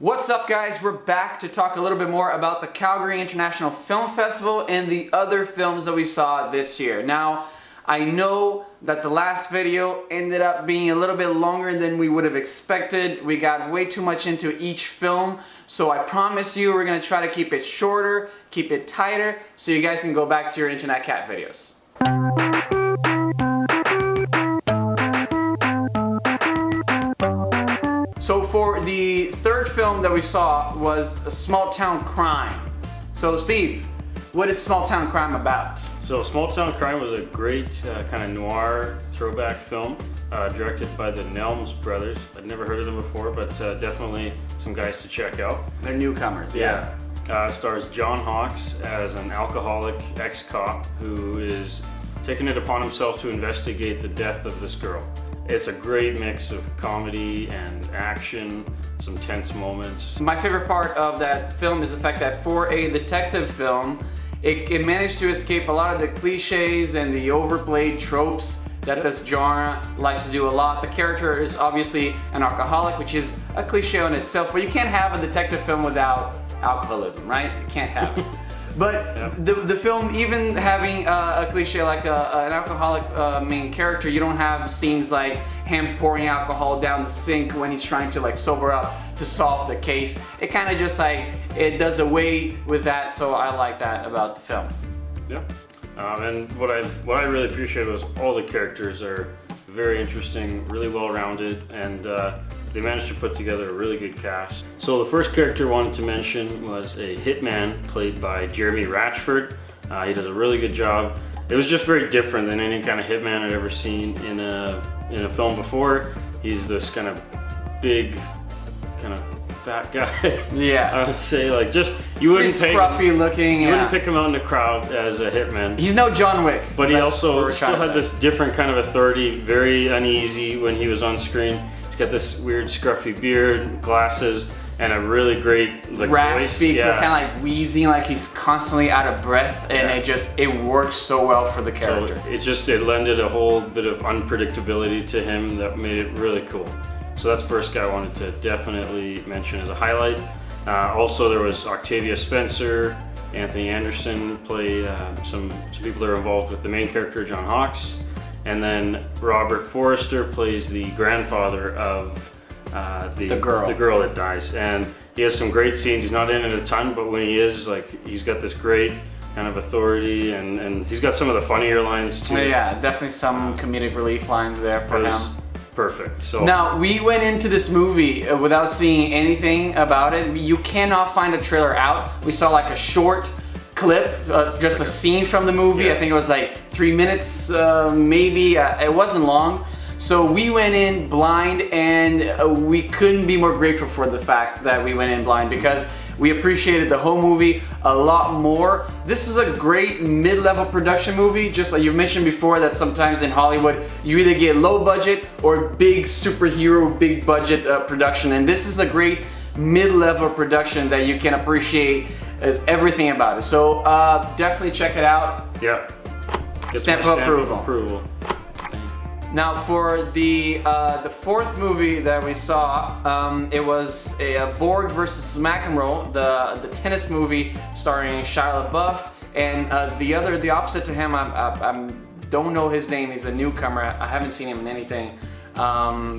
What's up, guys? We're back to talk a little bit more about the Calgary International Film Festival and the other films that we saw this year. Now, I know that the last video ended up being a little bit longer than we would have expected. We got way too much into each film, so I promise you we're going to try to keep it shorter, keep it tighter, so you guys can go back to your Internet Cat videos. So for the third film that we saw was a Small Town Crime. So Steve, what is Small Town Crime about? So Small Town Crime was a great kind of noir throwback film directed by the Nelms brothers. I'd never heard of them before, but definitely some guys to check out. They're newcomers, yeah. Stars John Hawkes as an alcoholic ex-cop who is taking it upon himself to investigate the death of this girl. It's a great mix of comedy and action, some tense moments. My favorite part of that film is the fact that for a detective film, it managed to escape a lot of the cliches and the overplayed tropes that this genre likes to do a lot. The character is obviously an alcoholic, which is a cliche in itself, but you can't have a detective film without alcoholism, right? You can't have it. But the film, even having a cliche like an alcoholic main character, you don't have scenes like him pouring alcohol down the sink when he's trying to like sober up to solve the case. It kind of just like, it does away with that, so I like that about the film. Yeah, and what I really appreciated was all the characters are very interesting, really well-rounded, and they managed to put together a really good cast. So the first character I wanted to mention was a hitman played by Jeremy Ratchford. He does a really good job. It was just very different than any kind of hitman I'd ever seen in a film before. He's this kind of big, kind of fat guy. Yeah. I would say, like, just you wouldn't pick scruffy looking. You wouldn't pick him out in the crowd as a hitman. He's no John Wick. But he also still had this different kind of authority, very uneasy when he was on screen. He's got this weird scruffy beard, glasses, and a really great like raspy, voice. kind of like wheezing, like he's constantly out of breath, and it works so well for the character. So it lended a whole bit of unpredictability to him that made it really cool. So that's the first guy I wanted to definitely mention as a highlight. Also, there was Octavia Spencer, Anthony Anderson play some people that are involved with the main character, John Hawkes. And then Robert Forrester plays the grandfather of the girl that dies. And he has some great scenes. He's not in it a ton, but when he is, like, he's got this great kind of authority, and he's got some of the funnier lines too. Yeah, definitely some comedic relief lines there for him. Perfect. So now, we went into this movie without seeing anything about it. You cannot find a trailer out. We saw like a short clip, just a scene from the movie. I think it was like 3 minutes, maybe. It wasn't long. So we went in blind, and we couldn't be more grateful for the fact that we went in blind, because we appreciated the whole movie a lot more. This is a great mid-level production movie, just like you've mentioned before, that sometimes in Hollywood you either get low budget or big superhero, big budget production, and this is a great mid-level production that you can appreciate everything about it. So definitely check it out. Yeah. Stamp of approval. Now for the fourth movie that we saw, it was a Borg versus McEnroe, the tennis movie starring Shia LaBeouf, and the opposite to him, I don't know his name. He's a newcomer. I haven't seen him in anything,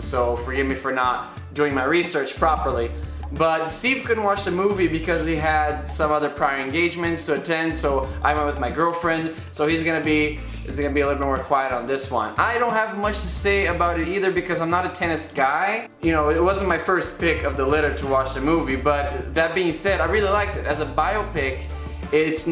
so forgive me for not doing my research properly. But Steve couldn't watch the movie because he had some other prior engagements to attend, so I went with my girlfriend, so he's gonna be a little bit more quiet on this one. I don't have much to say about it either because I'm not a tennis guy. You know, it wasn't my first pick of the litter to watch the movie, but that being said, I really liked it. As a biopic, it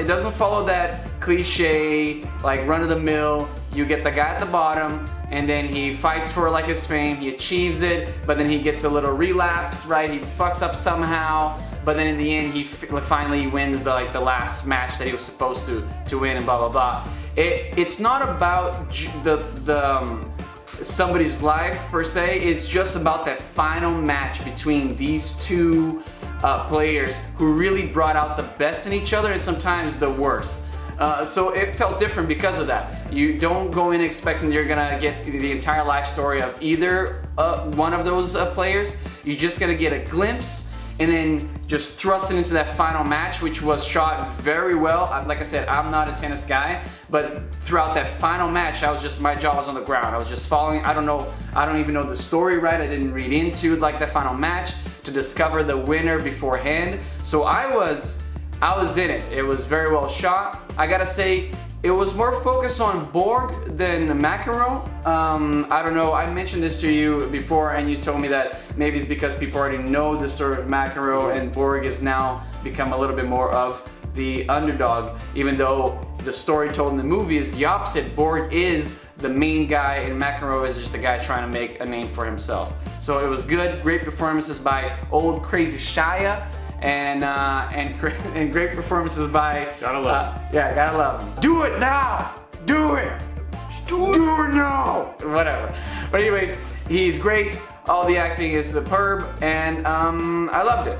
doesn't follow that cliche, like run-of-the-mill, you get the guy at the bottom, and then he fights for like his fame, he achieves it, but then he gets a little relapse, right? He fucks up somehow, but then in the end he finally wins the last match that he was supposed to win, and blah blah blah. It's not about somebody's life per se. It's just about that final match between these two players who really brought out the best in each other and sometimes the worst. So it felt different because of that. You don't go in expecting you're gonna get the entire life story of either one of those players. You're just gonna get a glimpse, and then just thrust it into that final match, which was shot very well. Like I said, I'm not a tennis guy, but throughout that final match, my jaw was on the ground. I was just following. I don't even know the story right. I didn't read into like the final match to discover the winner beforehand. So I was in it. It was very well shot. I gotta say, it was more focused on Borg than McEnroe. I don't know, I mentioned this to you before and you told me that maybe it's because people already know the story of McEnroe and Borg has now become a little bit more of the underdog, even though the story told in the movie is the opposite. Borg is the main guy and McEnroe is just a guy trying to make a name for himself. So it was good, great performances by old crazy Shia. And great performances by gotta love yeah, gotta love him. Do it now! Do it! Do it now! Whatever. But anyways, he's great. All the acting is superb, and I loved it.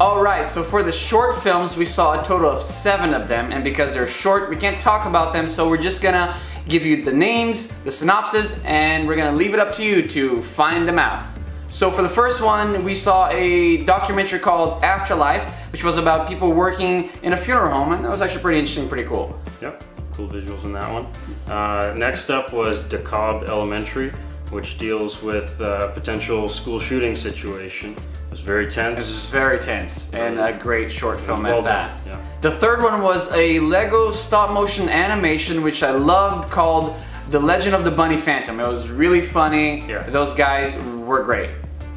Alright, so for the short films, we saw a total of 7 of them, and because they're short, we can't talk about them, so we're just gonna give you the names, the synopsis, and we're gonna leave it up to you to find them out. So for the first one, we saw a documentary called Afterlife, which was about people working in a funeral home, and that was actually pretty interesting, pretty cool. Yep, cool visuals in that one. Next up was DeKalb Elementary, which deals with a potential school shooting situation. It was very tense. It was very tense, and a great short film well at that. done, yeah. The third one was a Lego stop motion animation, which I loved, called The Legend of the Bunny Phantom. It was really funny. Yeah. Those guys were great.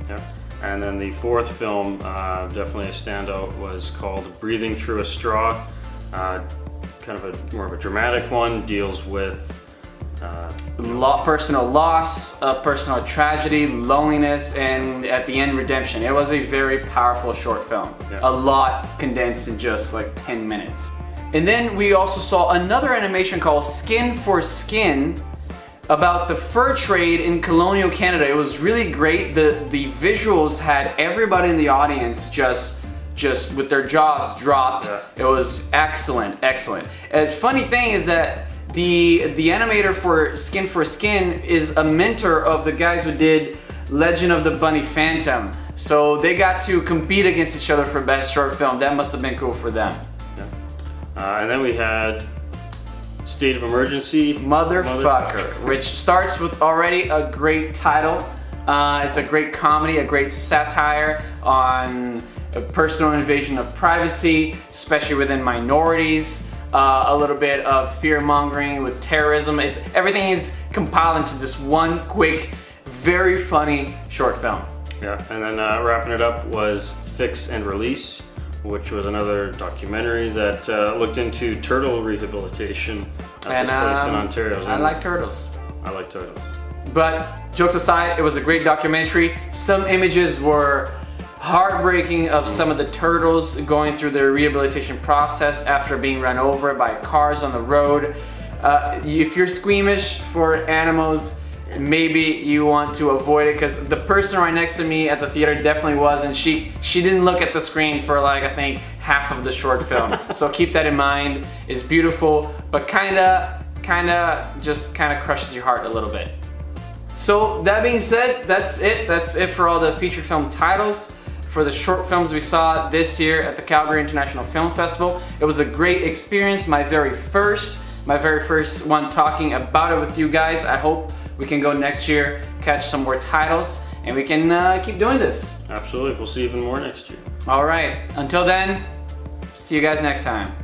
Yeah. And then the fourth film, definitely a standout, was called Breathing Through a Straw. Kind of more of a dramatic one, deals with personal loss, personal tragedy, loneliness, and at the end, redemption. It was a very powerful short film. Yeah. A lot condensed in just like 10 minutes. And then we also saw another animation called Skin for Skin about the fur trade in colonial Canada. It was really great. The visuals had everybody in the audience just with their jaws dropped. Yeah. It was excellent. And funny thing is that the animator for Skin is a mentor of the guys who did Legend of the Bunny Phantom. So they got to compete against each other for best short film. That must have been cool for them. Yeah. And then we had State of Emergency. Motherfucker, which starts with already a great title. It's a great comedy, a great satire on a personal invasion of privacy, especially within minorities. A little bit of fear-mongering with terrorism. Everything is compiled into this one quick, very funny short film. Yeah, and then wrapping it up was Fix and Release, which was another documentary that looked into turtle rehabilitation at this place in Ontario. I like turtles. I like turtles. But jokes aside, it was a great documentary. Some images were heartbreaking of some of the turtles going through their rehabilitation process after being run over by cars on the road. If you're squeamish for animals, maybe you want to avoid it, because the person right next to me at the theater definitely was, and she didn't look at the screen for like, I think, half of the short film. So keep that in mind. It's beautiful, but kinda crushes your heart a little bit. So that being said, that's it for all the feature film titles for the short films we saw this year at the Calgary International Film Festival. It was a great experience, my very first one talking about it with you guys. I hope we can go next year, catch some more titles, and we can keep doing this. Absolutely, we'll see even more next year. All right, until then, see you guys next time.